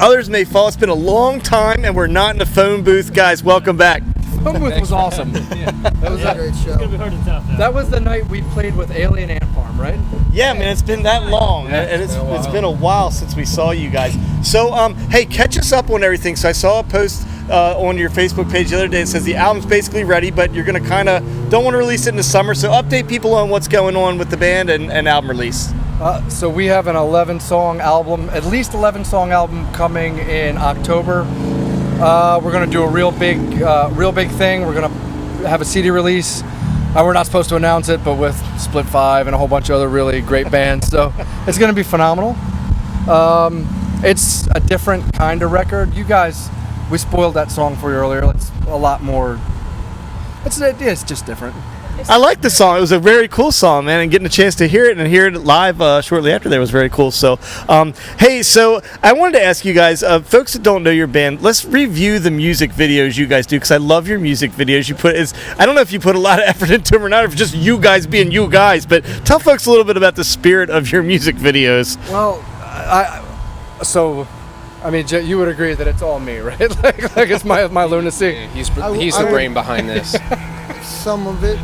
Others May Fall. It's been a long time, and we're not in the phone booth. Guys, welcome back. Phone booth was awesome. That was a great show. It's gonna be hard to top that. That was the night we played with Alien Ant Farm, right? Yeah, man, it's been that long, and it's been a while since we saw you guys. So, hey, catch us up on everything. So I saw a post on your Facebook page the other day that says the album's basically ready, but you're going to kind of don't want to release it in the summer. So update people on what's going on with the band and album release. So we have an 11-song album, at least 11-song album coming in October. We're going to do a real big thing. We're going to have a CD release. We're not supposed to announce it, but with Split 5 and a whole bunch of other really great bands. So it's going to be phenomenal. It's a different kind of record. You guys, we spoiled that song for you earlier. It's a lot more. It's just different. I like the song. It was a very cool song, man, and getting a chance to hear it and hear it live shortly after that was very cool. So, hey, so I wanted to ask you guys, folks that don't know your band, let's review the music videos you guys do, because I love your music videos. I don't know if you put a lot of effort into them or not, or if it's just you guys being you guys, but tell folks a little bit about the spirit of your music videos. Well, I mean, you would agree that it's all me, right? like it's my lunacy. Yeah, he's the brain behind this. Some of it,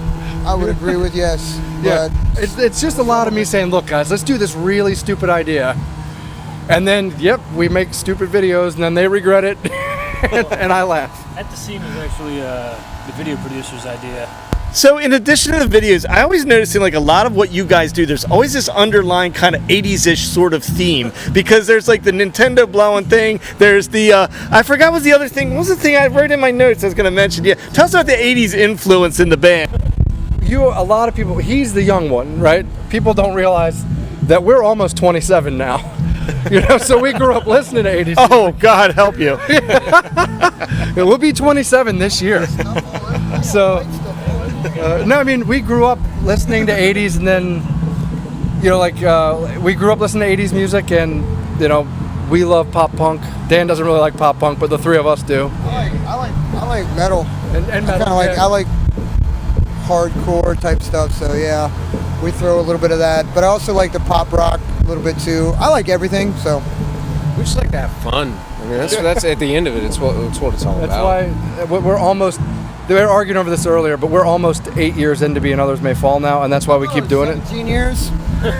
I would agree with, yes. Yeah, But it's just a lot of me saying, look, guys, let's do this really stupid idea. And then, we make stupid videos, and then they regret it, and I laugh. At the Scene was actually the video producer's idea. So in addition to the videos, I always notice in like a lot of what you guys do, there's always this underlying kind of 80s-ish sort of theme, because there's like the Nintendo blowing thing, there's the, I forgot what was the other thing, what was the thing I wrote in my notes I was going to mention? Yeah, tell us about the 80s influence in the band. A lot of people, he's the young one, right? People don't realize that we're almost 27 now. So we grew up listening to 80s. Oh, God help you. We'll be 27 this year. So... no, I mean, we grew up listening to 80s, and then, we grew up listening to 80s music, and, we love pop punk. Dan doesn't really like pop punk, but the three of us do. I like metal. And metal. I like hardcore type stuff, so yeah, we throw a little bit of that. But I also like the pop rock a little bit too. I like everything, so. We just like to have fun. I mean, that's at the end of it. It's what it's all about. That's why we're almost. They were arguing over this earlier, but we're almost 8 years into being Others May Fall now, and that's why we keep doing 17 years?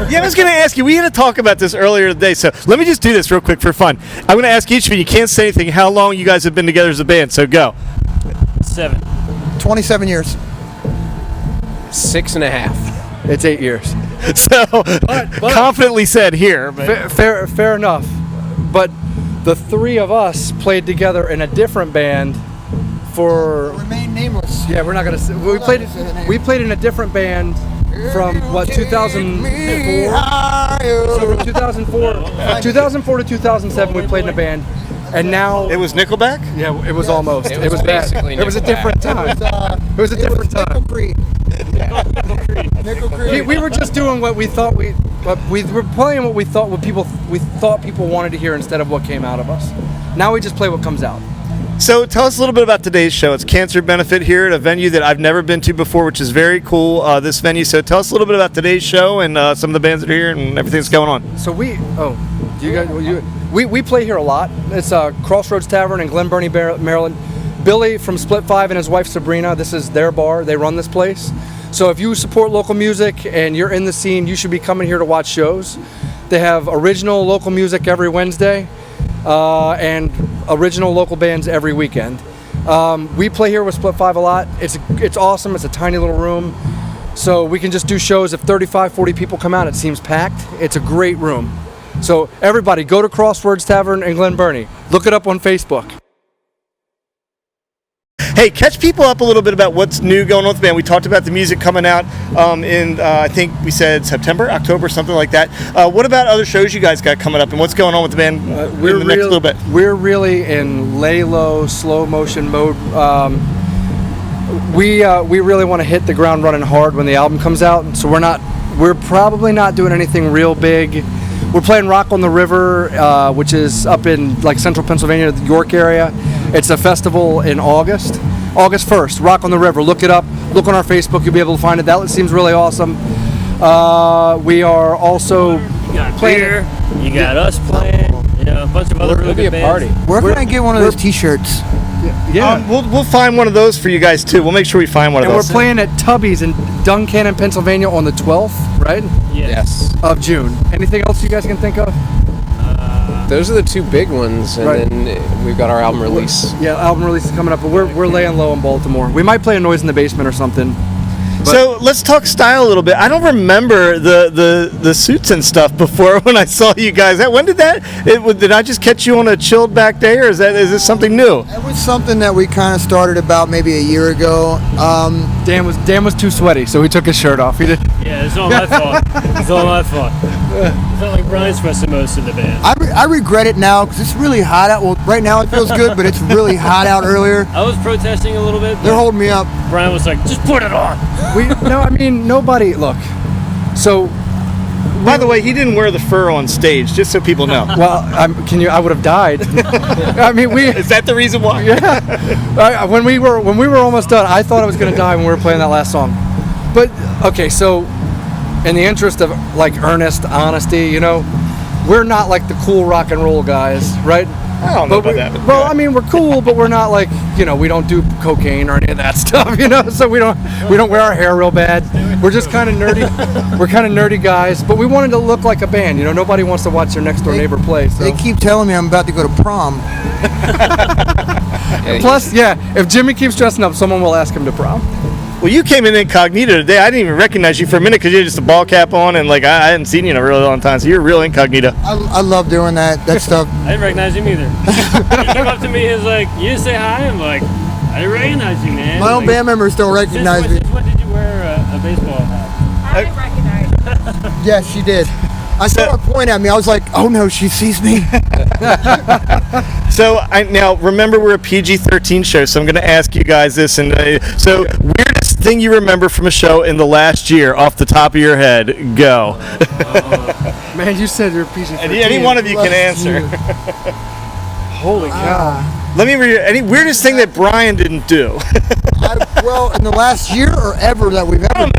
Yeah, I was going to ask you, we had to talk about this earlier today, so let me just do this real quick for fun. I'm going to ask each of you can't say anything, how long you guys have been together as a band, so go. 27 years. 6.5. It's 8 years. So, but confidently said here. But. Fair enough. But the three of us played together in a different band for... Remain nameless. Yeah, we're not going to... We played in a different band from, 2004? So from 2004 to 2007, we played in a band. And now... It was Nickelback? Yeah, it was almost. It was basically It was a different time. It was a different time. Nickel Creed. We were just doing what we thought we were playing what we thought people wanted to hear instead of what came out of us. Now we just play what comes out. So tell us a little bit about today's show. It's cancer benefit here at a venue that I've never been to before, which is very cool, this venue. So tell us a little bit about today's show and some of the bands that are here and everything that's going on. So we play here a lot. It's Crossroads Tavern in Glen Burnie, Maryland. Billy from Split 5 and his wife Sabrina, this is their bar. They run this place. So if you support local music and you're in the scene, you should be coming here to watch shows. They have original local music every Wednesday and original local bands every weekend. We play here with Split 5 a lot. It's awesome. It's a tiny little room. So we can just do shows. If 35, 40 people come out, it seems packed. It's a great room. So everybody, go to Crossroads Tavern in Glen Burnie. Look it up on Facebook. Hey, catch people up a little bit about what's new going on with the band. We talked about the music coming out in, I think we said September, October, something like that. What about other shows you guys got coming up, and what's going on with the band in the next little bit? We're really in lay low, slow motion mode. We really want to hit the ground running hard when the album comes out, so we're probably not doing anything real big. We're playing Rock on the River, which is up in like central Pennsylvania, the York area. It's a festival in August 1st, Rock on the River. Look it up. Look on our Facebook. You'll be able to find it. That seems really awesome. We are also You got playing. You got us playing. You know, a bunch of other really It'll be a good party. bands. Where can I get one of those T-shirts? Yeah. We'll find one of those for you guys too. We'll make sure we find one And of we're those. playing at Tubby's in Duncannon, Pennsylvania on the 12th, right? Yes. Of June. Anything else you guys can think of? Those are the two big ones, and Right. then we've got our album release. Yeah, album release is coming up, but we're laying low in Baltimore. We might play a Noise in the Basement or something. So let's talk style a little bit. I don't remember the suits and stuff before when I saw you guys. When did that? Did I just catch you on a chilled back day, or is this something new? It was something that we kind of started about maybe a year ago. Dan was too sweaty, so he took his shirt off. He did. Yeah, it's all my fault. It's all my fault. It's not like Brian's sweats the most in the band. I regret it now because it's really hot out. Well, right now it feels good, but it's really hot out earlier. I was protesting a little bit. They're holding me up. Brian was like, just put it on. Nobody. Look, so By the way, he didn't wear the fur on stage, just so people know. well, I would have died. I mean, Is that the reason why? when we were almost done, I thought I was gonna die when we were playing that last song. But okay, so in the interest of like earnest honesty, you know, we're not like the cool rock and roll guys, right? I don't know But about that. well, I mean, we're cool, but we're not like, you know, we don't do cocaine or any of that stuff, you know. So we don't wear our hair real bad. We're just kind of nerdy. We're kind of nerdy guys, but we wanted to look like a band. You know, nobody wants to watch their next door neighbor play. So. They keep telling me I'm about to go to prom. Plus, yeah, if Jimmy keeps dressing up, someone will ask him to prom. Well, you came in incognito today. I didn't even recognize you for a minute because you had just a ball cap on, and like I hadn't seen you in a really long time. So you're real incognito. I love doing that stuff. I didn't recognize him either. He came up to me, he was like, you didn't say hi? I'm like, I didn't recognize you, man. My own Like, band members don't recognize me. Since when did you wear a baseball hat? I didn't recognize. Yes, she did. I saw her point at me. I was like, oh no, she sees me. So now remember we're a PG-13 show, so I'm going to ask you guys this. And so weirdest thing you remember from a show in the last year, off the top of your head, go. Man, you said you're a piece of Any one of you can answer. Holy cow. Let me read any weirdest thing that Brian didn't do. Well, in the last year or ever that we've ever.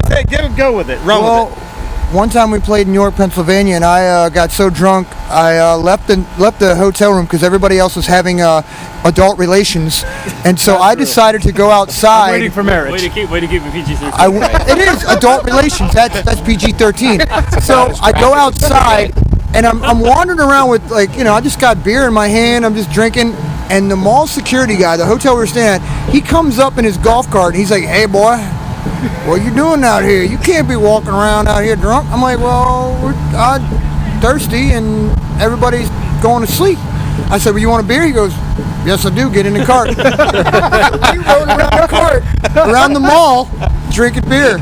Go with it. Run Well, with it. one time we played in York, Pennsylvania, and I got so drunk I left the hotel room because everybody else was having adult relations, and so I decided to go outside. Waiting for marriage. Way to keep it PG-13. It is adult relations. That's PG-13. So I go outside, and I'm wandering around with I just got beer in my hand. I'm just drinking, and the mall security guy, the hotel we were staying at, he comes up in his golf cart and he's like, "Hey, boy, what are you doing out here? You can't be walking around out here drunk." I'm like, "Well, we're thirsty and everybody's going to sleep." I said, "Well, you want a beer?" He goes, "Yes, I do. Get in the cart." We rode around the cart, around the mall, drinking beer.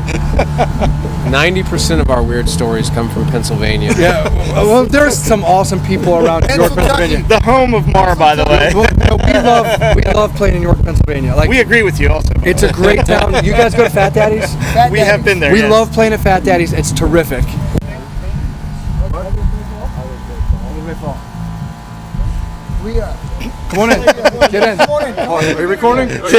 90% of our weird stories come from Pennsylvania. Yeah, well, there's some awesome people around York, Pennsylvania. The home of MARR, by the way. Well, we love playing in York, Pennsylvania. Like, We agree with you also. it's a great town. You guys go to Fat Daddy's? We have been there. We yes. love playing at Fat Daddy's. It's terrific. We Come on in. Get in. Are you recording? This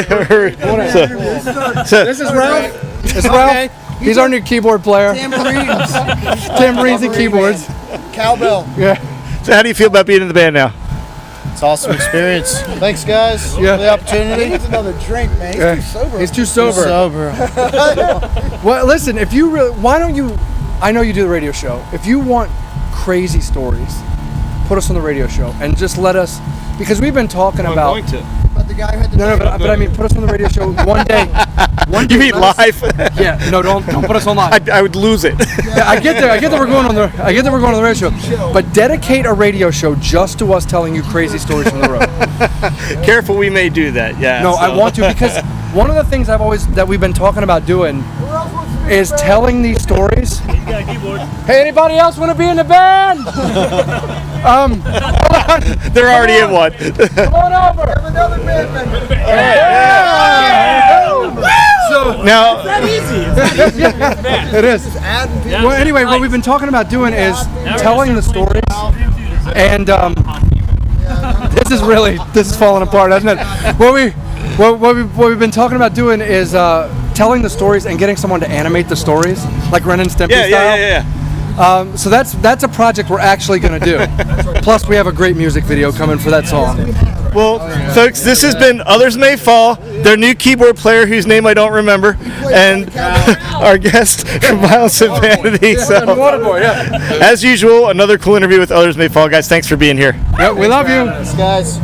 is Ralph. This is Ralph. He's our new keyboard player. Tambourines and keyboards. cowbell. Yeah. So how do you feel about being in the band now? It's an awesome experience. Thanks, guys, Yeah. for the opportunity. Needs another drink, man. He's Yeah. too sober. He's too sober. Well, listen, if you really, why don't you, I know you do the radio show. If you want crazy stories, put us on the radio show and just let us, because we've been talking about. But the guy who had the No, but I mean, put us on the radio show one day. You mean let us- live? Yeah, no, don't put us on live. I would lose it. Yeah, I get that we're going on the radio show, but dedicate a radio show just to us telling you crazy stories from the road. Careful, we may do that. Yeah. No, I want to, because one of the things that we've been talking about doing is telling these stories. He's got a keyboard. Hey, anybody else want to be in the band? They're already in one. Come on over. another band member. So Now, it is. Adding people. Well, anyway, what we've been talking about doing is telling the stories, and this is falling apart, hasn't it? What we've been talking about doing is telling the stories and getting someone to animate the stories, like Ren and Stimpy style. yeah. So that's a project we're actually going to do. Plus, we have a great music video coming for that song. Well, folks, this has been Others May Fall, their new keyboard player whose name I don't remember, and our guest from Violence and Vanity. So, Waterboy, yeah. as usual, another cool interview with Others May Fall. Guys, thanks for being here. Yeah, we love you. Thanks, guys.